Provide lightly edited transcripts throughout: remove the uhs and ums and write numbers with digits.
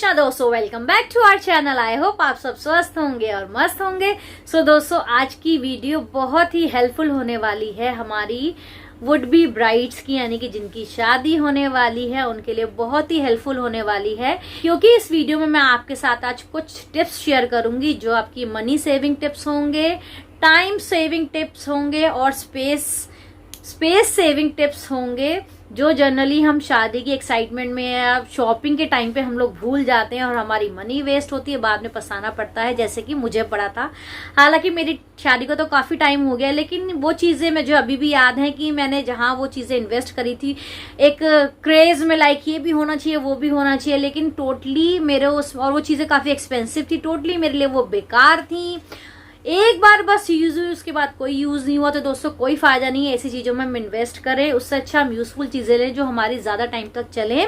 कृष्णा दोस्तों, welcome back to our channel. I hope आप सब स्वस्थ होंगे और मस्त होंगे। सो दोस्तों, आज की वीडियो बहुत ही हेल्पफुल होने वाली है हमारी वुड बी ब्राइड्स की, यानी कि जिनकी शादी होने वाली है उनके लिए बहुत ही हेल्पफुल होने वाली है। क्योंकि इस वीडियो में मैं आपके साथ आज कुछ टिप्स शेयर करूंगी जो आपकी मनी सेविंग टिप्स होंगे, टाइम सेविंग टिप्स होंगे और स्पेस सेविंग टिप्स होंगे, जो जनरली हम शादी की एक्साइटमेंट में या शॉपिंग के टाइम पे हम लोग भूल जाते हैं और हमारी मनी वेस्ट होती है, बाद में पछताना पड़ता है, जैसे कि मुझे पड़ा था। हालांकि मेरी शादी को तो काफ़ी टाइम हो गया, लेकिन वो चीज़ें मुझे अभी भी याद हैं कि मैंने जहाँ वो चीज़ें इन्वेस्ट करी थी एक क्रेज़ में, लाइक ये भी होना चाहिए वो भी होना चाहिए, लेकिन टोटली मेरे और वो चीज़ें काफ़ी एक्सपेंसिव थी, टोटली मेरे लिए वो बेकार थी। एक बार बस यूज हुई, उसके बाद कोई यूज नहीं हुआ। तो दोस्तों, कोई फायदा नहीं है ऐसी चीजों में हम इन्वेस्ट करें, उससे अच्छा हम यूजफुल चीजें लें जो हमारी ज्यादा टाइम तक चले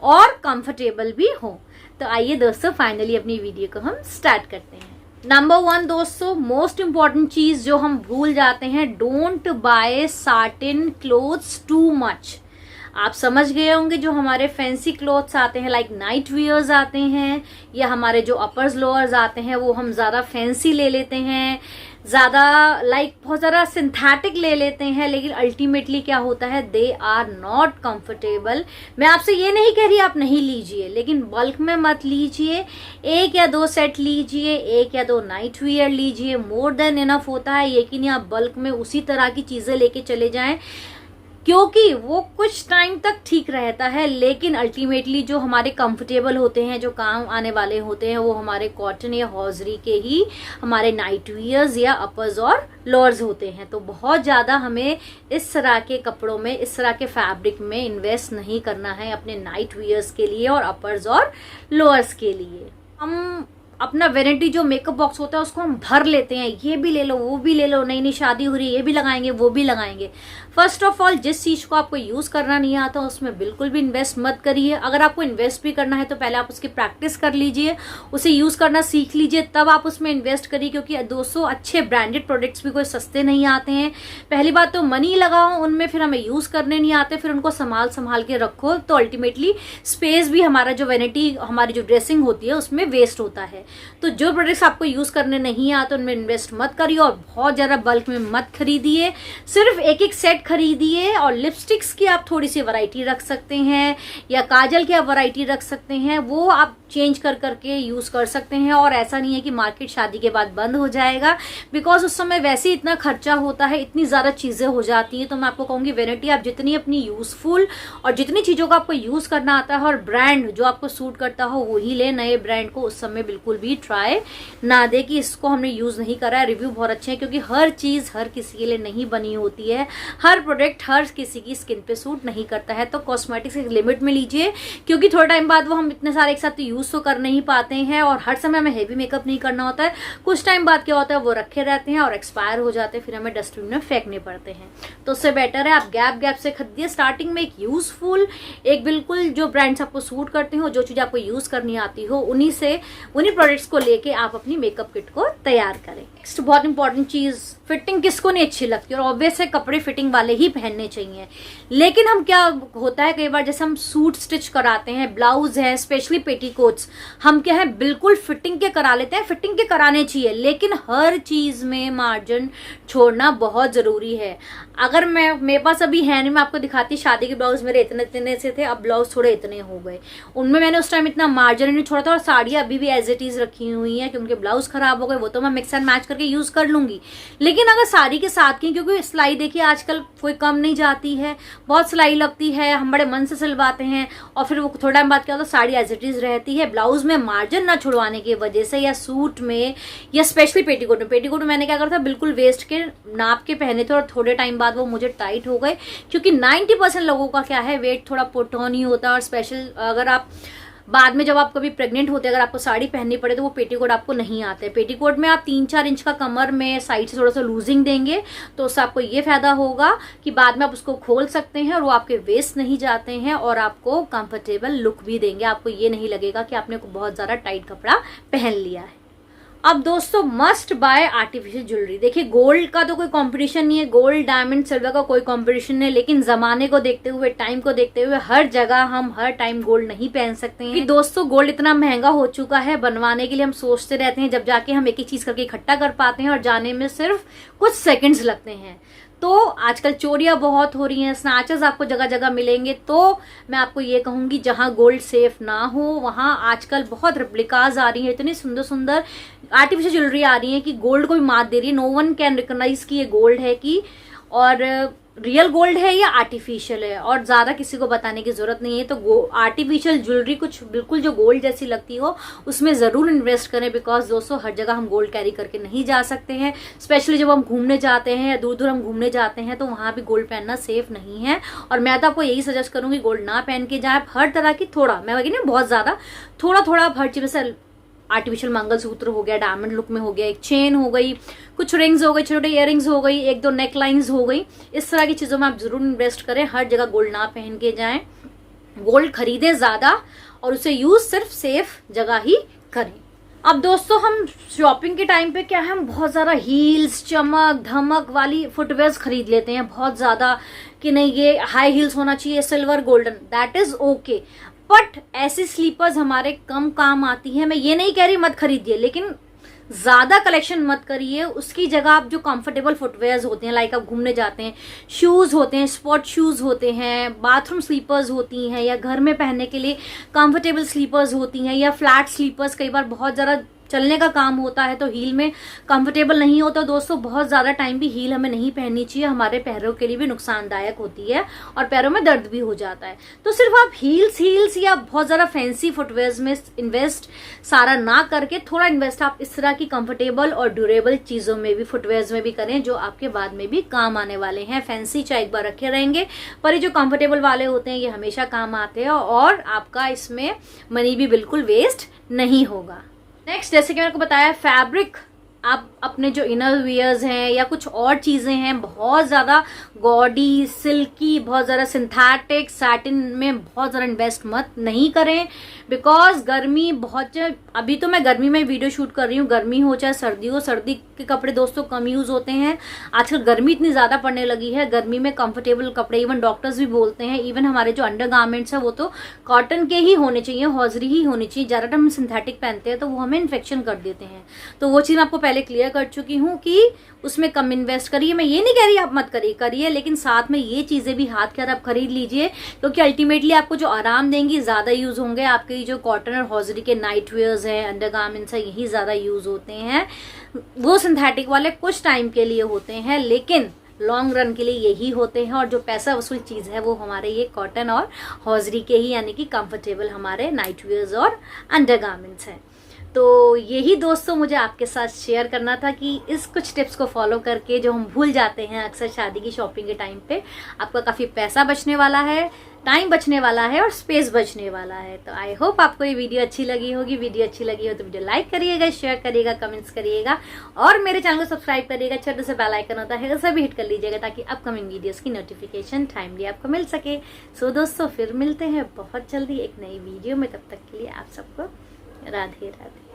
और कंफर्टेबल भी हो। तो आइए दोस्तों, फाइनली अपनी वीडियो को हम स्टार्ट करते हैं। नंबर 1 दोस्तों, मोस्ट इंपॉर्टेंट चीज जो हम भूल जाते हैं, don't by certain clothes too much. आप समझ गए होंगे, जो हमारे फैंसी क्लोथ्स आते हैं, लाइक नाइट वियर्स आते हैं, या हमारे जो अपर्स लोअर्स आते हैं, वो हम ज्यादा फैंसी ले लेते हैं, ज्यादा बहुत ज्यादा सिंथेटिक ले लेते हैं, लेकिन अल्टीमेटली क्या होता है, दे आर नॉट कंफर्टेबल। मैं आपसे ये नहीं कह रही आप नहीं लीजिए, लेकिन बल्क में मत लीजिए। 1 या 2 सेट लीजिए, 1 या 2 नाइट वियर लीजिए, मोर देन इनफ होता है। ये कि नहीं आप बल्क में उसी तरह की चीजें लेके चले जाएं, क्योंकि वो कुछ टाइम तक ठीक रहता है, लेकिन अल्टीमेटली जो हमारे कंफर्टेबल होते हैं, जो काम आने वाले होते हैं, वो हमारे कॉटन या हॉजरी के ही हमारे नाइट वियर्स या अपर्स और लोअर्स होते हैं। तो बहुत ज़्यादा हमें इस तरह के कपड़ों में, इस तरह के फैब्रिक में इन्वेस्ट नहीं करना है अपने नाइट वियर्स के लिए और अपर्स और लोअर्स के लिए। हम अपना वेराइटी जो मेकअप बॉक्स होता है उसको हम भर लेते हैं, ये भी ले लो वो भी ले लो, नई नई शादी हो रही है ये भी लगाएंगे वो भी लगाएंगे। फर्स्ट ऑफ ऑल, जिस चीज को आपको यूज करना नहीं आता उसमें बिल्कुल भी इन्वेस्ट मत करिए। अगर आपको इन्वेस्ट भी करना है तो पहले आप उसकी प्रैक्टिस कर लीजिए, उसे यूज करना सीख लीजिए, तब आप उसमें इन्वेस्ट करिए। क्योंकि दोस्तों, अच्छे ब्रांडेड प्रोडक्ट्स भी कोई सस्ते नहीं आते हैं। पहली बात तो मनी लगाओ उनमें, फिर हमें यूज करने नहीं आते, फिर उनको संभाल के रखो, तो अल्टीमेटली स्पेस भी हमारा जो वेनिटी, हमारी जो ड्रेसिंग होती है उसमें वेस्ट होता है। तो जो प्रोडक्ट्स आपको यूज करने नहीं आते उनमें इन्वेस्ट मत करिए और बहुत ज्यादा बल्क में मत खरीदिए। सिर्फ 1-1 सेट खरीदिए, और लिपस्टिक्स की आप थोड़ी सी वैरायटी रख सकते हैं या काजल की आप वैरायटी रख सकते हैं, वो आप चेंज कर करके यूज कर सकते हैं। और ऐसा नहीं है कि मार्केट शादी के बाद बंद हो जाएगा, बिकॉज उस समय वैसे ही इतना खर्चा होता है, इतनी ज्यादा चीजें हो जाती है। तो मैं आपको कहूंगी, वैरायटी आप जितनी अपनी यूजफुल और जितनी चीजों को आपको यूज करना आता है और ब्रांड जो आपको सूट करता हो वही ले। नए ब्रांड को उस समय बिल्कुल भी ट्राई ना दे कि इसको हमने यूज नहीं करा है, रिव्यू बहुत अच्छे हैं, क्योंकि हर चीज हर किसी के लिए नहीं बनी होती है, हर प्रोडक्ट हर किसी की स्किन पे सूट नहीं करता है। तो कॉस्मेटिक्स एक लिमिट में लीजिए, क्योंकि थोड़ा टाइम बाद वो हम इतने सारे एक साथ यूज तो कर नहीं पाते हैं, और हर समय हमें हेवी मेकअप नहीं करना होता है। कुछ टाइम बाद क्या होता है, वो रखे रहते हैं और एक्सपायर हो जाते हैं, फिर हमें डस्टबिन में फेंकने पड़ते हैं। तो उससे बेटर है आप गैप से खरीदिए। स्टार्टिंग में एक यूजफुल, एक बिल्कुल जो ब्रांड्स आपको सूट करते हो, जो चीज आपको यूज करनी आती हो, उन्हीं प्रोडक्ट्स को लेके आप अपनी मेकअप किट को तैयार करें। नेक्स्ट बहुत इंपॉर्टेंट चीज, फिटिंग किसको नहीं अच्छी लगती, और ऑब्वियस है कपड़े फिटिंग वाले ही पहनने चाहिए। लेकिन हम क्या होता है, कई बार जैसे हम सूट स्टिच कराते हैं, ब्लाउज है, स्पेशली पेटीकोट्स, हम क्या है बिल्कुल फिटिंग के करा लेते हैं। फिटिंग के कराने चाहिए, लेकिन हर चीज में मार्जिन छोड़ना बहुत जरूरी है। अगर मेरे पास अभी है नहीं, मैं आपको दिखाती, शादी के ब्लाउज मेरे इतने इतने से थे, अब ब्लाउज थोड़े इतने हो गए। उनमें मैंने उस टाइम इतना मार्जिन नहीं छोड़ा था, और साड़ियाँ अभी भी एज इट इज रखी हुई है कि उनके ब्लाउज खराब हो गए, वो तो मैं मिक्स एंड मैच करके यूज कर लूंगी। लेकिन अगर साड़ी के साथ की, क्योंकि सिलाई देखिए आजकल कोई कम नहीं जाती है, बहुत सिलाई लगती है, हम बड़े मन से सिलवाते हैं, और फिर वो थोड़ा टाइम बाद क्या होता है, साड़ी एज इट इज रहती है। ब्लाउज में मार्जिन ना छुड़वाने की वजह से, या सूट में, या स्पेशली पेटीकोट में मैंने क्या करा था, बिल्कुल वेस्ट के नाप के पहने थे, और थोड़े टाइम बाद वो मुझे टाइट हो गए। क्योंकि 90% लोगों का क्या है, वेट थोड़ा पुट ऑन ही होता है। और स्पेशल अगर आप बाद में जब आप कभी प्रेग्नेंट होते हैं, अगर आपको साड़ी पहननी पड़े, तो वो पेटीकोट आपको नहीं आते। पेटीकोट में आप 3-4 इंच का कमर में साइड से थोड़ा सा लूजिंग देंगे, तो उससे आपको ये फायदा होगा कि बाद में आप उसको खोल सकते हैं और वो आपके वेस्ट नहीं जाते हैं, और आपको कंफर्टेबल लुक भी देंगे। आपको ये नहीं लगेगा कि आपने बहुत ज्यादा टाइट कपड़ा पहन लिया है। अब दोस्तों मस्ट बाय आर्टिफिशियल ज्वेलरी। देखिए गोल्ड का तो कोई कंपटीशन नहीं है, गोल्ड डायमंड सिल्वर का कोई कंपटीशन नहीं है, लेकिन जमाने को देखते हुए, टाइम को देखते हुए हर जगह हम हर टाइम गोल्ड नहीं पहन सकते हैं। क्योंकि दोस्तों गोल्ड इतना महंगा हो चुका है, बनवाने के लिए हम सोचते रहते हैं, जब जाके हम एक ही चीज करके इकट्ठा कर पाते हैं और जाने में सिर्फ कुछ सेकेंड्स लगते हैं। तो आजकल चोरियां बहुत हो रही हैं, स्नैचर्स आपको जगह जगह मिलेंगे। तो मैं आपको ये कहूंगी जहां गोल्ड सेफ ना हो वहां आजकल बहुत रेप्लिकाज आ रही है, इतनी सुंदर सुंदर आर्टिफिशियल ज्वेलरी आ रही है कि गोल्ड को भी मात दे रही है। नो वन कैन रिकॉग्नाइज कि ये गोल्ड है कि और रियल गोल्ड है या आर्टिफिशियल है, और ज्यादा किसी को बताने की जरूरत नहीं है। तो आर्टिफिशियल ज्वेलरी कुछ बिल्कुल जो गोल्ड जैसी लगती हो उसमें जरूर इन्वेस्ट करें, बिकॉज दोस्तों हर जगह हम गोल्ड कैरी करके नहीं जा सकते हैं। स्पेशली जब हम घूमने जाते हैं या दूर दूर हम घूमने जाते हैं तो वहां भी गोल्ड पहनना सेफ नहीं है। और मैं तो आपको यही सजेस्ट करूंगी गोल्ड ना पहन के जाए। हर तरह की थोड़ा, मैं वही नहीं बहुत ज्यादा, थोड़ा थोड़ा हर चीज से आर्टिफिशियल मंगलसूत्र हो गया, डायमंड लुक में हो गया, एक चेन हो गई, कुछ रिंग्स हो गई, छोटे इयररिंग्स हो गई, एक दो नेक लाइन्स हो गई, इस तरह की चीजों में आप जरूर इन्वेस्ट करें। हर जगह गोल्ड ना पहन के जाएं, गोल्ड खरीदें ज्यादा और उसे यूज सिर्फ सेफ जगह ही करें। अब दोस्तों हम शॉपिंग के टाइम पे क्या है, हम बहुत ज्यादा हील्स, चमक धमक वाली फुटवेयर्स खरीद लेते हैं बहुत ज्यादा, कि नहीं ये हाई हील्स होना चाहिए, silver golden, that is okay. But ऐसी स्लीपर्स हमारे कम काम आती है। मैं ये नहीं कह रही मत खरीदिए, लेकिन ज्यादा कलेक्शन मत करिए। उसकी जगह आप जो कंफर्टेबल फुटवेयर्स होते हैं, लाइक आप घूमने जाते हैं, शूज होते हैं, स्पोर्ट शूज होते हैं, बाथरूम स्लीपर्स होती हैं, या घर में पहनने के लिए कंफर्टेबल स्लीपर्स होती हैं, या फ्लैट स्लीपर्स कई बार बहुत ज्यादा चलने का काम होता है तो हील में कंफर्टेबल नहीं होता। दोस्तों बहुत ज्यादा टाइम भी हील हमें नहीं पहननी चाहिए, हमारे पैरों के लिए भी नुकसानदायक होती है और पैरों में दर्द भी हो जाता है। तो सिर्फ आप हील्स या बहुत ज्यादा फैंसी फुटवेयर्स में इन्वेस्ट सारा ना करके थोड़ा इन्वेस्ट आप इस तरह की कंफर्टेबल और ड्यूरेबल चीजों में भी, फुटवेयर्स में भी करें, जो आपके बाद में भी काम आने वाले हैं। फैंसी चाहे एक बार रखे रहेंगे, पर ये जो कंफर्टेबल वाले होते हैं ये हमेशा काम आते हैं और आपका इसमें मनी भी बिल्कुल वेस्ट नहीं होगा। नेक्स्ट, जैसे कि मैंने आपको बताया, फैब्रिक आप अपने जो इनर वियर्स हैं या कुछ और चीजें हैं बहुत ज्यादा गॉडी, सिल्की, बहुत ज्यादा सिंथेटिक, सैटिन में बहुत ज्यादा इन्वेस्ट मत नहीं करें, बिकॉज गर्मी बहुत, अभी तो मैं गर्मी में वीडियो शूट कर रही हूँ, गर्मी हो चाहे सर्दी हो, सर्दी के कपड़े दोस्तों कम यूज होते हैं। आजकल गर्मी इतनी ज्यादा पड़ने लगी है, गर्मी में कंफर्टेबल कपड़े, इवन डॉक्टर्स भी बोलते हैं, इवन हमारे जो अंडर गारमेंट्स है वो तो कॉटन के ही होने चाहिए, हौजरी ही होनी चाहिए। ज्यादातर हम सिंथेटिक पहनते हैं तो वो हमें इन्फेक्शन कर देते हैं। तो वो चीज मैं आपको पहले क्लियर कर चुकी हूँ कि उसमें कम इन्वेस्ट करिए। मैं ये नहीं कह रही आप मत करिए, लेकिन साथ में ये चीजें भी हाथ के हाथ आप खरीद लीजिए, क्योंकि अल्टीमेटली आपको जो आराम देंगी ज्यादा यूज होंगे। आपके जो कॉटन और हौजरी के नाइट वेयर्स हैं, अंडरगारमेंट्स है, यही ज्यादा यूज होते हैं। वो सिंथेटिक वाले कुछ टाइम के लिए होते हैं, लेकिन लॉन्ग रन के लिए यही होते हैं। और जो पैसा वसूल चीज है वो हमारे ये कॉटन और हौजरी के ही, यानी कि कंफर्टेबल हमारे नाइट वेयर्स और अंडरगारमेंट्स हैं। तो यही दोस्तों मुझे आपके साथ शेयर करना था कि इस कुछ टिप्स को फॉलो करके जो हम भूल जाते हैं अक्सर शादी की शॉपिंग के टाइम पे, आपका काफी पैसा बचने वाला है, टाइम बचने वाला है और स्पेस बचने वाला है। तो आई होप आपको ये वीडियो अच्छी लगी होगी। वीडियो अच्छी लगी हो तो वीडियो लाइक करिएगा, शेयर करिएगा, कमेंट्स करिएगा और मेरे चैनल को सब्सक्राइब करिएगा। छोटे से बेल आइकन होता है उसे भी हिट कर लीजिएगा ताकि अपकमिंग वीडियोस की नोटिफिकेशन टाइमली आपको मिल सके। सो दोस्तों फिर मिलते हैं बहुत जल्दी एक नई वीडियो में, तब तक के लिए आप सबको राधे राधे।